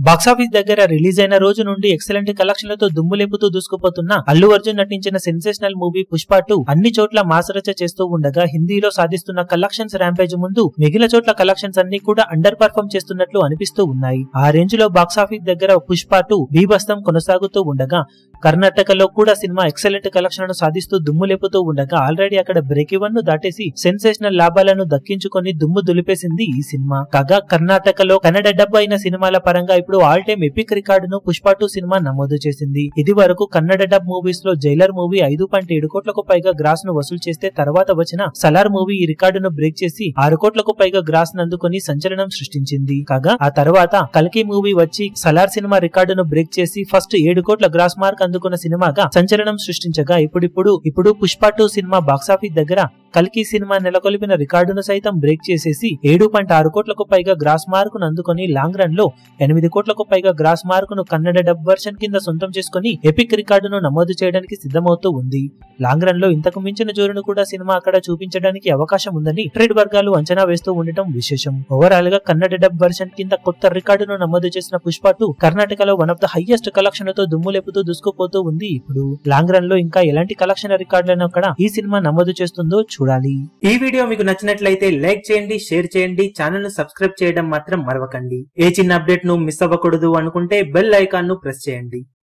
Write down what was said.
Box office దగ్గర release అయిన రోజు నుండి ఎక్సలెంట్ కలెక్షన్లతో దుమ్ము లేపుతూ దూసుకుపోతున్న అల్లు అర్జున్ నటించిన సెన్సేషనల్ మూవీ పుష్ప 2 అన్ని చోట్ల మాసరచ చేస్తూ ఉండగా హిందీలో సాధిస్తున్న కలెక్షన్స్ ర్యాంపేజ్ ముందు మిగిలిన చోట్ల కలెక్షన్స్ అన్ని కూడా అండర్ పర్ఫార్మ్ చేస్తున్నట్లు అనిపిస్తూ ఉన్నాయి. ఆ రేంజ్ లో బాక్సాఫీస్ దగ్గర పుష్ప 2 బీభత్సం కొనసాగుతూ ఉండగా కర్ణాటకలో కూడా సినిమా ఎక్సలెంట్ కలెక్షన్లను సాధిస్తూ దుమ్ము లేపుతూ ఉండగా ఆల్రెడీ అక్కడ బ్రేక్ ఈవెన్ ను దాటేసి సెన్సేషనల్ లాభాలను దక్కించుకొని దుమ్ము దులిపేసింది ఈ సినిమా. కాగా కర్ణాటకలో కన్నడ డబ్ అయిన సినిమాల పరంగా ఇప్పుడు ఆల్ టైమ్ ఎపిక్ రికార్డును పుష్ప 2 సినిమా నమోదు చేసింది. ఇది వరకు కన్నడ డబ్ మూవీస్ లో జైలర్ మూవీ 5.7 కోట్లకు పైగా గ్రాస్ ను వసూలు చేస్తే తర్వాత వచ్చిన సలార్ మూవీ ఈ రికార్డును బ్రేక్ చేసి 6 కోట్లకు పైగా గ్రాస్ ను అందుకొని సంచలనం సృష్టించింది. కాగా ఆ తర్వాత కల్కి మూవీ వచ్చి సలార్ సినిమా రికార్డును బ్రేక్ చేసి ఫస్ట్ 7 కోట్ల గ్రాస్ మార్క్ అందుకున్న సినిమాగా సంచలనం సృష్టించగా ఇప్పుడు పుష్ప 2 సినిమా బాక్సాఫీస్ దగ్గర కల్కి సినిమా నెలకొల్పిన రికార్డును సైతం బ్రేక్ చేసేసి 7.6 కోట్లకు పైగా గ్రాస్ మార్కును అందుకొని లాంగ్ రన్ లో 8 కోట్లకు పైగా గ్రాస్ మార్కును కన్నడ డబ్ వర్షన్ కింద సొంతం చేసుకుని ఎపిక్ రికార్డును నమోదు చేయడానికి సిద్ధమవుతూ ఉంది. లాంగ్ రన్ లో ఇంతకు మించిన జోరును కూడా సినిమా అక్కడ చూపించడానికి అవకాశం ఉందని ట్రేడ్ వర్గాలు అంచనా వేస్తూ ఉండటం విశేషం. ఓవరాల్ గా కన్నడ డబ్ వర్షన్ కింద కొత్త రికార్డును నమోదు చేసిన పుష్ప 2 కర్ణాటకలో వన్ ఆఫ్ ద హైయెస్ట్ కలెక్షన్లతో దుమ్ము లేపుతూ దూసుకుపోతూ ఉంది. ఇప్పుడు లాంగ్ రన్ లో ఇంకా ఎలాంటి కలెక్షన్ రికార్డులను అక్కడ ఈ సినిమా నమోదు చేస్తుందో చూడాలి. ఈ వీడియో మీకు నచ్చినట్లయితే లైక్ చేయండి, షేర్ చేయండి, ఛానల్ ను సబ్స్క్రైబ్ చేయడం మాత్రం మరవకండి. ఏ చిన్న అప్డేట్ ను మిస్ అవ్వకూడదు అనుకుంటే బెల్ ఐకాన్ ను ప్రెస్ చేయండి.